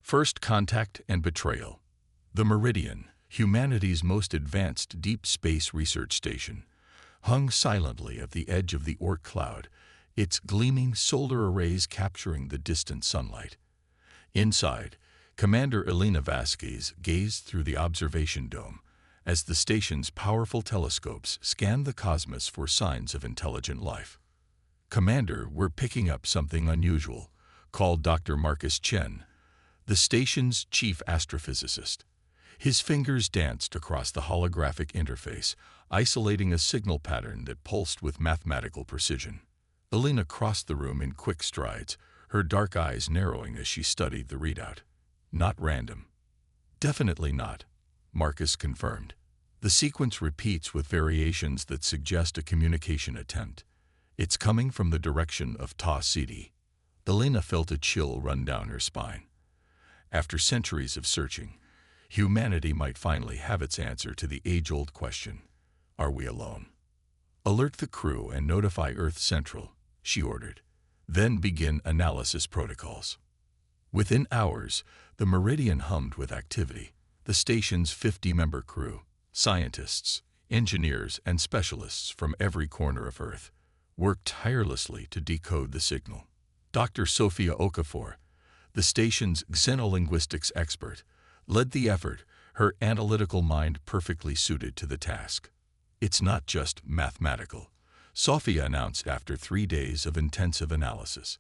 First Contact and Betrayal. The Meridian, humanity's most advanced deep space research station, hung silently at the edge of the Oort cloud, its gleaming solar arrays capturing the distant sunlight. Inside, Commander Elena Vasquez gazed through the observation dome as the station's powerful telescopes scanned the cosmos for signs of intelligent life. "Commander, we're picking up something unusual," called Dr. Marcus Chen, the station's chief astrophysicist. His fingers danced across the holographic interface, isolating a signal pattern that pulsed with mathematical precision. Elena crossed the room in quick strides, her dark eyes narrowing as she studied the readout. "Not random." "Definitely not," Marcus confirmed. "The sequence repeats with variations that suggest a communication attempt. It's coming from the direction of Ta City." Elena felt a chill run down her spine. After centuries of searching, humanity might finally have its answer to the age-old question, are we alone? "Alert the crew and notify Earth Central," she ordered. "Then begin analysis protocols." Within hours, the Meridian hummed with activity. The station's 50-member crew, scientists, engineers, and specialists from every corner of Earth, worked tirelessly to decode the signal. Dr. Sophia Okafor, the station's xenolinguistics expert, led the effort, her analytical mind perfectly suited to the task. "It's not just mathematical," Sophia announced after 3 days of intensive analysis.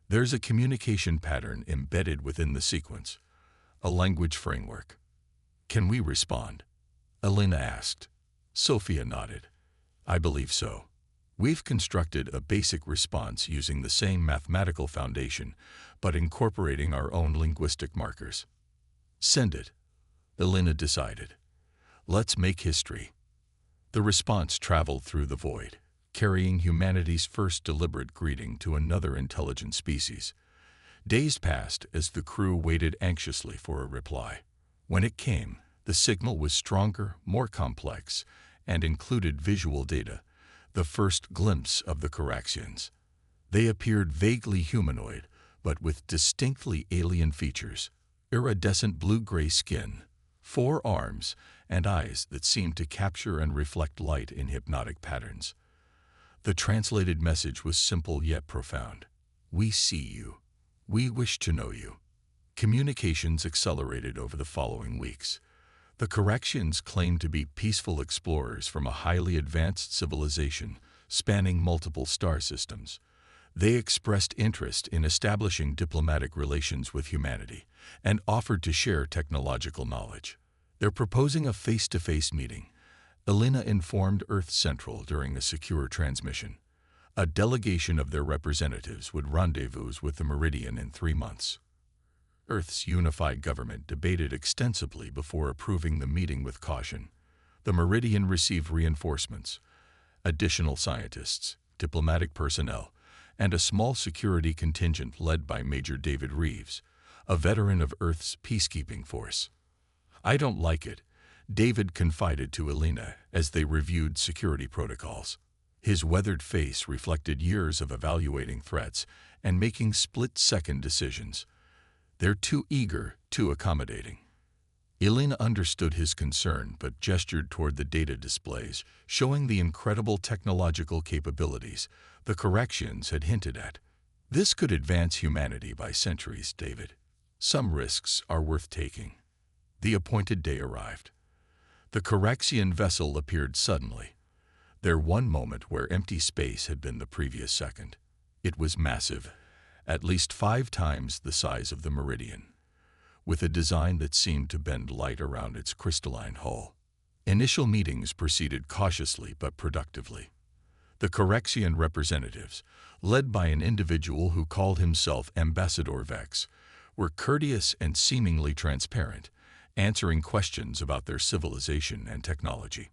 "There's a communication pattern embedded within the sequence, a language framework." "Can we respond?" Elena asked. Sophia nodded. "I believe so. We've constructed a basic response using the same mathematical foundation, but incorporating our own linguistic markers." "Send it," Elena decided. "Let's make history." The response traveled through the void, carrying humanity's first deliberate greeting to another intelligent species. Days passed as the crew waited anxiously for a reply. When it came, the signal was stronger, more complex, and included visual data, the first glimpse of the Caraxians. They appeared vaguely humanoid, but with distinctly alien features: iridescent blue-gray skin, 4 arms, and eyes that seemed to capture and reflect light in hypnotic patterns. The translated message was simple yet profound. "We see you. We wish to know you." Communications accelerated over the following weeks. The Caraxians claimed to be peaceful explorers from a highly advanced civilization spanning multiple star systems. They expressed interest in establishing diplomatic relations with humanity and offered to share technological knowledge. They're proposing a face-to-face meeting, Elena informed Earth Central during a secure transmission. A delegation of their representatives would rendezvous with the Meridian in 3 months. Earth's unified government debated extensively before approving the meeting with caution. The Meridian received reinforcements, additional scientists, diplomatic personnel, and a small security contingent led by Major David Reeves, a veteran of Earth's peacekeeping force. "I don't like it," David confided to Elena as they reviewed security protocols. His weathered face reflected years of evaluating threats and making split-second decisions. "They're too eager, too accommodating." Elena understood his concern but gestured toward the data displays, showing the incredible technological capabilities the Caraxians had hinted at. "This could advance humanity by centuries, David. Some risks are worth taking." The appointed day arrived. The Caraxian vessel appeared suddenly. Their one moment where empty space had been the previous second. It was massive, at least 5 times the size of the Meridian, with a design that seemed to bend light around its crystalline hull. Initial meetings proceeded cautiously but productively. The Caraxian representatives, led by an individual who called himself Ambassador Vex, were courteous and seemingly transparent, answering questions about their civilization and technology.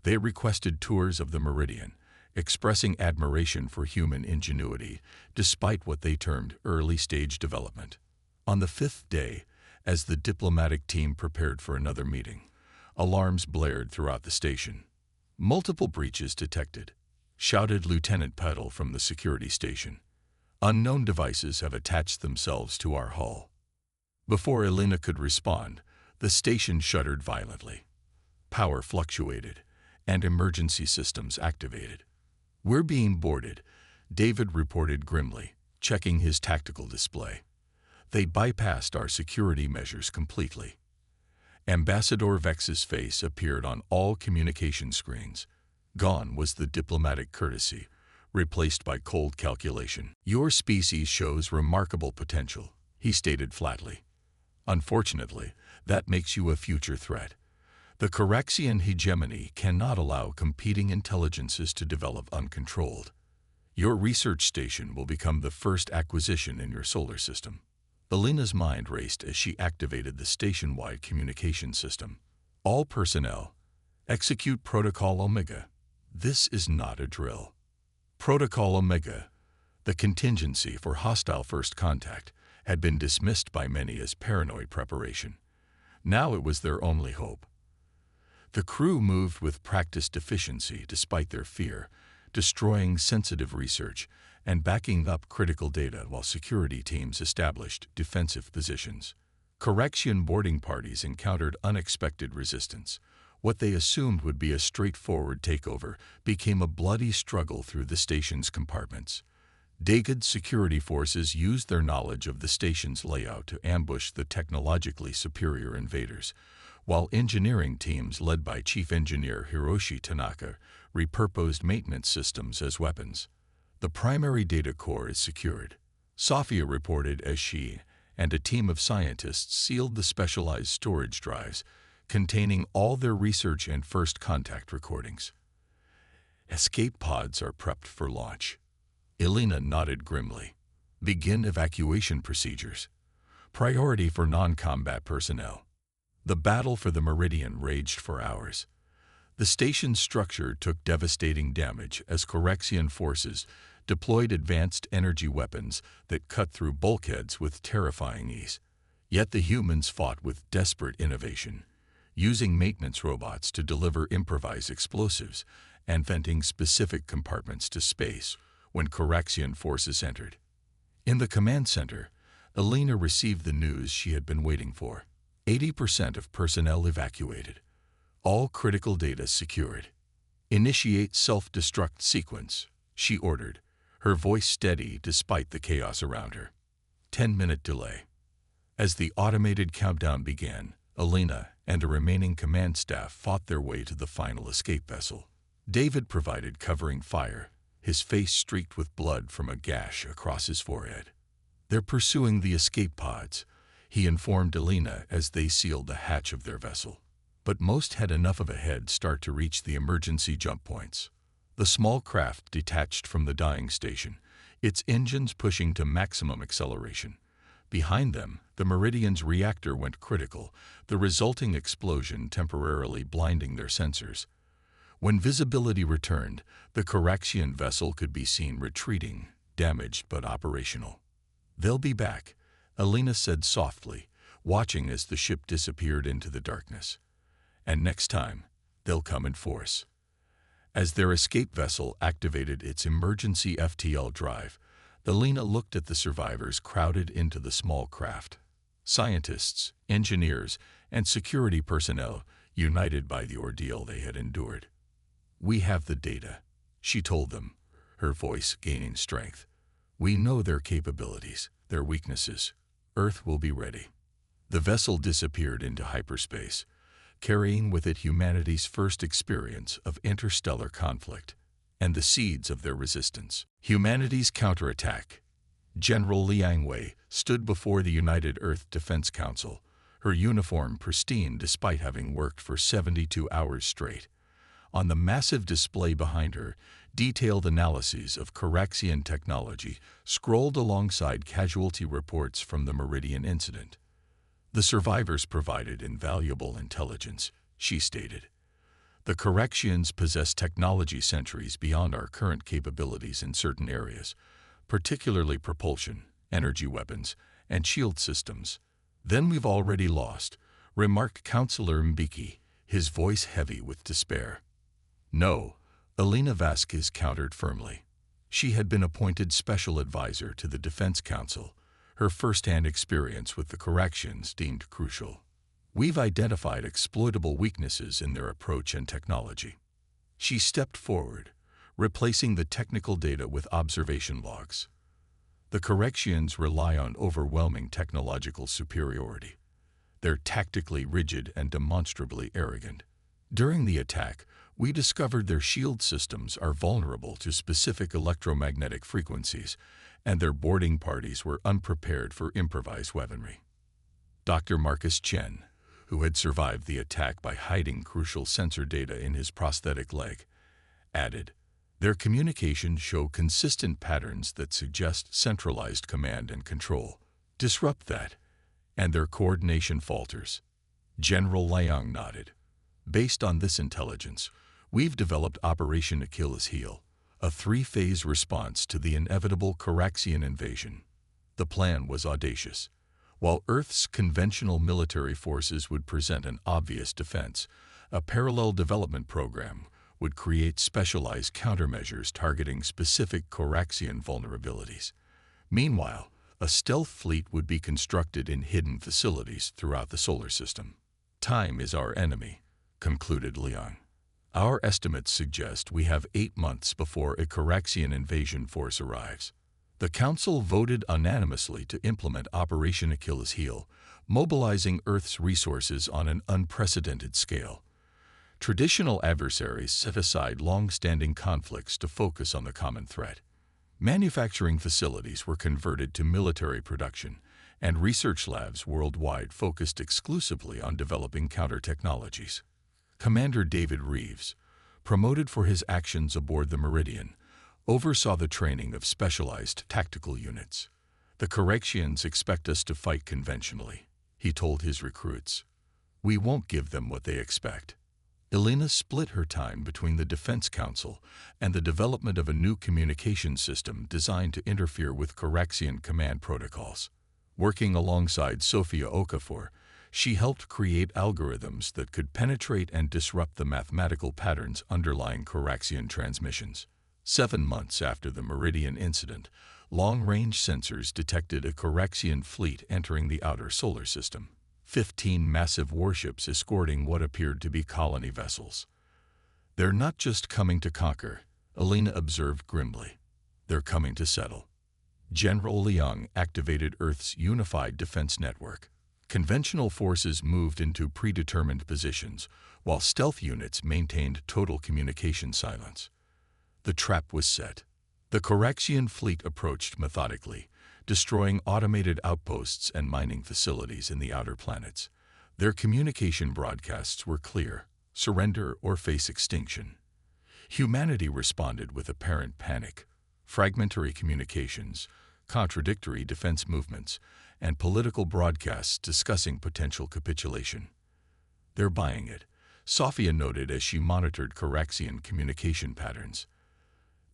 They requested tours of the Meridian, expressing admiration for human ingenuity, despite what they termed early-stage development. On the 5th day, as the diplomatic team prepared for another meeting, alarms blared throughout the station. "Multiple breaches detected," shouted Lieutenant Peddle from the security station. "Unknown devices have attached themselves to our hull." Before Elena could respond, the station shuddered violently. Power fluctuated, and emergency systems activated. "We're being boarded," David reported grimly, checking his tactical display. "They bypassed our security measures completely." Ambassador Vex's face appeared on all communication screens. Gone was the diplomatic courtesy, replaced by cold calculation. "Your species shows remarkable potential," he stated flatly. "Unfortunately, that makes you a future threat. The Coraxian hegemony cannot allow competing intelligences to develop uncontrolled. Your research station will become the first acquisition in your solar system." Elena's mind raced as she activated the station-wide communication system. "All personnel, execute Protocol Omega." This is not a drill. Protocol Omega, the contingency for hostile first contact, had been dismissed by many as paranoid preparation. Now it was their only hope. The crew moved with practiced efficiency despite their fear, destroying sensitive research and backing up critical data while security teams established defensive positions. Coraxian boarding parties encountered unexpected resistance. What they assumed would be a straightforward takeover became a bloody struggle through the station's compartments. Dagad's security forces used their knowledge of the station's layout to ambush the technologically superior invaders, while engineering teams led by Chief Engineer Hiroshi Tanaka repurposed maintenance systems as weapons. "The primary data core is secured," Sofia reported as she and a team of scientists sealed the specialized storage drives containing all their research and first contact recordings. "Escape pods are prepped for launch." Elena nodded grimly. "Begin evacuation procedures. Priority for non-combat personnel." The battle for the Meridian raged for hours. The station's structure took devastating damage as Coraxian forces deployed advanced energy weapons that cut through bulkheads with terrifying ease. Yet the humans fought with desperate innovation, using maintenance robots to deliver improvised explosives and venting specific compartments to space when Coraxian forces entered. In the command center, Elena received the news she had been waiting for. 80% of personnel evacuated. All critical data secured. "Initiate self-destruct sequence," she ordered, her voice steady despite the chaos around her. 10-minute delay. As the automated countdown began, Elena and a remaining command staff fought their way to the final escape vessel. David provided covering fire, his face streaked with blood from a gash across his forehead. "They're pursuing the escape pods," he informed Elena as they sealed the hatch of their vessel. But most had enough of a head start to reach the emergency jump points. The small craft detached from the dying station, its engines pushing to maximum acceleration. Behind them, the Meridian's reactor went critical, the resulting explosion temporarily blinding their sensors. When visibility returned, the Coraxian vessel could be seen retreating, damaged but operational. "They'll be back," Elena said softly, watching as the ship disappeared into the darkness. "And next time, they'll come in force." As their escape vessel activated its emergency FTL drive, Elena looked at the survivors crowded into the small craft. Scientists, engineers, and security personnel united by the ordeal they had endured. "We have the data," she told them, her voice gaining strength. "We know their capabilities, their weaknesses. Earth will be ready." The vessel disappeared into hyperspace, carrying with it humanity's first experience of interstellar conflict and the seeds of their resistance. Humanity's counterattack. General Liang Wei stood before the United Earth Defense Council, her uniform pristine despite having worked for 72 hours straight. On the massive display behind her, detailed analyses of Coraxian technology scrolled alongside casualty reports from the Meridian incident. "The survivors provided invaluable intelligence," she stated. "The Coraxians possess technology centuries beyond our current capabilities in certain areas, particularly propulsion, energy weapons, and shield systems." "Then we've already lost," remarked Councillor Mbiki, his voice heavy with despair. "No," Elena Vasquez countered firmly. She had been appointed special advisor to the Defense Council, her first-hand experience with the corrections deemed crucial. We've identified exploitable weaknesses in their approach and technology. She stepped forward, replacing the technical data with observation logs. The corrections rely on overwhelming technological superiority. They're tactically rigid and demonstrably arrogant. During the attack, we discovered their shield systems are vulnerable to specific electromagnetic frequencies, and their boarding parties were unprepared for improvised weaponry. Dr. Marcus Chen, who had survived the attack by hiding crucial sensor data in his prosthetic leg, added, "Their communications show consistent patterns that suggest centralized command and control. Disrupt that, and their coordination falters." General Liang nodded. "Based on this intelligence, we've developed Operation Achilles' Heel, a three-phase response to the inevitable Coraxian invasion." The plan was audacious. While Earth's conventional military forces would present an obvious defense, a parallel development program would create specialized countermeasures targeting specific Coraxian vulnerabilities. Meanwhile, a stealth fleet would be constructed in hidden facilities throughout the solar system. "Time is our enemy," concluded Liang. "Our estimates suggest we have 8 months before a Coraxian invasion force arrives." The Council voted unanimously to implement Operation Achilles' Heel, mobilizing Earth's resources on an unprecedented scale. Traditional adversaries set aside long-standing conflicts to focus on the common threat. Manufacturing facilities were converted to military production, and research labs worldwide focused exclusively on developing counter-technologies. Commander David Reeves, promoted for his actions aboard the Meridian, oversaw the training of specialized tactical units. "The Coraxians expect us to fight conventionally," he told his recruits. "We won't give them what they expect." Elena split her time between the Defense Council and the development of a new communication system designed to interfere with Coraxian command protocols. Working alongside Sofia Okafor, she helped create algorithms that could penetrate and disrupt the mathematical patterns underlying Coraxian transmissions. 7 months after the Meridian incident, long-range sensors detected a Coraxian fleet entering the outer solar system. 15 massive warships escorting what appeared to be colony vessels. "They're not just coming to conquer," Elena observed grimly. "They're coming to settle." General Liang activated Earth's unified defense network. Conventional forces moved into predetermined positions, while stealth units maintained total communication silence. The trap was set. The Coraxian fleet approached methodically, destroying automated outposts and mining facilities in the outer planets. Their communication broadcasts were clear: surrender or face extinction. Humanity responded with apparent panic. Fragmentary communications, contradictory defense movements, and political broadcasts discussing potential capitulation. "They're buying it," Sofia noted as she monitored Coraxian communication patterns.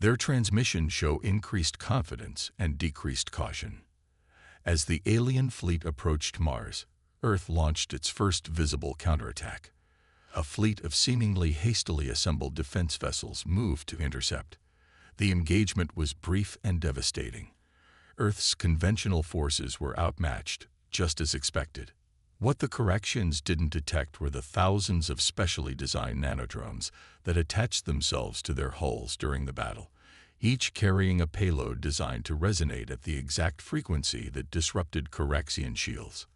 Their transmissions show increased confidence and decreased caution. As the alien fleet approached Mars, Earth launched its first visible counterattack. A fleet of seemingly hastily assembled defense vessels moved to intercept. The engagement was brief and devastating. Earth's conventional forces were outmatched, just as expected. What the Coraxians didn't detect were the thousands of specially designed nanodrones that attached themselves to their hulls during the battle, each carrying a payload designed to resonate at the exact frequency that disrupted Coraxian shields.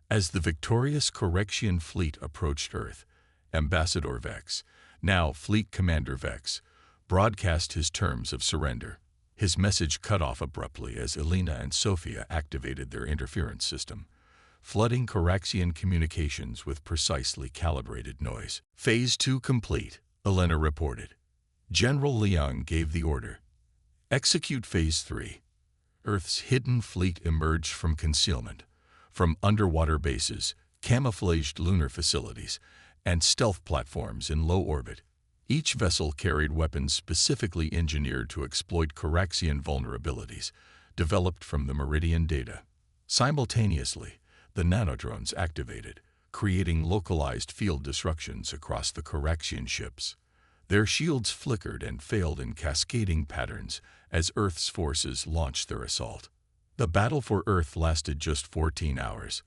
As the victorious Coraxian fleet approached Earth, Ambassador Vex, now Fleet Commander Vex, broadcast his terms of surrender. His message cut off abruptly as Elena and Sofia activated their interference system, flooding Coraxian communications with precisely calibrated noise. "Phase 2 complete," Elena reported. General Liang gave the order. "Execute Phase 3. Earth's hidden fleet emerged from concealment, from underwater bases, camouflaged lunar facilities, and stealth platforms in low orbit. Each vessel carried weapons specifically engineered to exploit Coraxian vulnerabilities, developed from the Meridian data. Simultaneously, the nanodrones activated, creating localized field disruptions across the Coraxian ships. Their shields flickered and failed in cascading patterns as Earth's forces launched their assault. The battle for Earth lasted just 14 hours.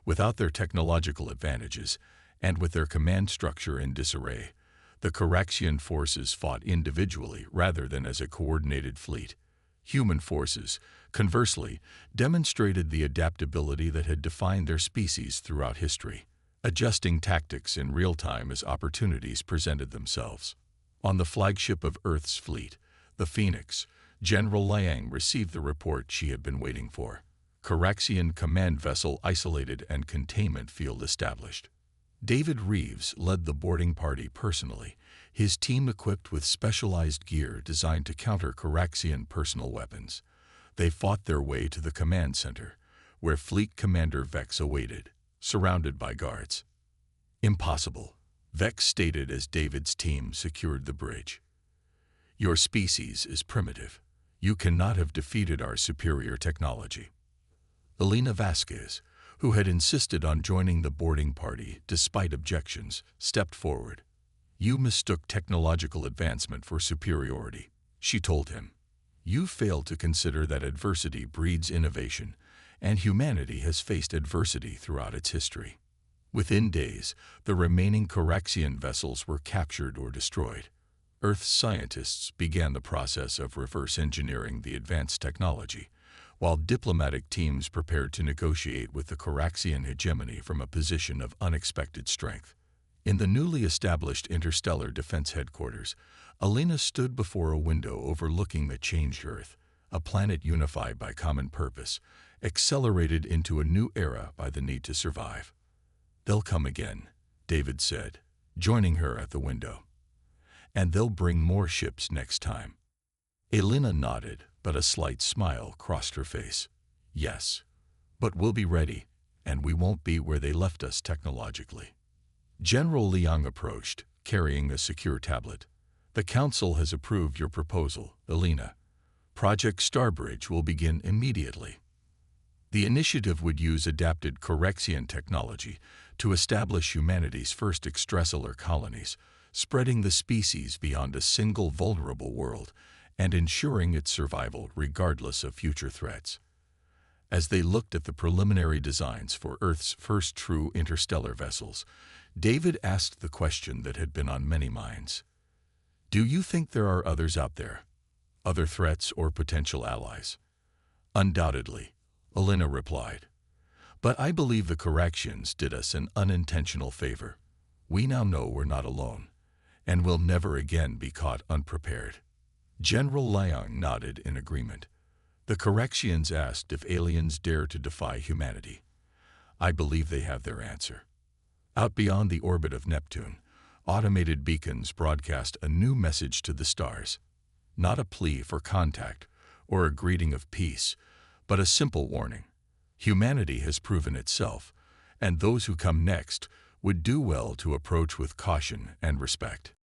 Without their technological advantages, and with their command structure in disarray, the Caraxian forces fought individually rather than as a coordinated fleet. Human forces, conversely, demonstrated the adaptability that had defined their species throughout history, adjusting tactics in real time as opportunities presented themselves. On the flagship of Earth's fleet, the Phoenix, General Liang received the report she had been waiting for. Caraxian command vessel isolated and containment field established. David Reeves led the boarding party personally, his team equipped with specialized gear designed to counter Caraxian personal weapons. They fought their way to the command center, where Fleet Commander Vex awaited, surrounded by guards. "Impossible," Vex stated as David's team secured the bridge. "Your species is primitive. You cannot have defeated our superior technology." Elena Vasquez, who had insisted on joining the boarding party despite objections, stepped forward. "You mistook technological advancement for superiority," she told him. "You failed to consider that adversity breeds innovation, and humanity has faced adversity throughout its history." Within days, the remaining Caraxian vessels were captured or destroyed. Earth's scientists began the process of reverse engineering the advanced technology, while diplomatic teams prepared to negotiate with the Caraxian hegemony from a position of unexpected strength. In the newly established Interstellar Defense Headquarters, Elena stood before a window overlooking the changed Earth, a planet unified by common purpose, accelerated into a new era by the need to survive. "They'll come again," David said, joining her at the window. "And they'll bring more ships next time." Elena nodded, but a slight smile crossed her face. "Yes, but we'll be ready, and we won't be where they left us technologically." General Liang approached, carrying a secure tablet. "The Council has approved your proposal, Elena. Project Starbridge will begin immediately." The initiative would use adapted Caraxian technology to establish humanity's first extrasolar colonies, spreading the species beyond a single vulnerable world and ensuring its survival regardless of future threats. As they looked at the preliminary designs for Earth's first true interstellar vessels, David asked the question that had been on many minds. "Do you think there are others out there? Other threats or potential allies?" "Undoubtedly," Elena replied. "But I believe the Caraxians did us an unintentional favor. We now know we're not alone, and will never again be caught unprepared." General Liang nodded in agreement. The Caraxians asked if aliens dare to defy humanity. "I believe they have their answer." Out beyond the orbit of Neptune, automated beacons broadcast a new message to the stars. Not a plea for contact or a greeting of peace, but a simple warning. Humanity has proven itself, and those who come next would do well to approach with caution and respect.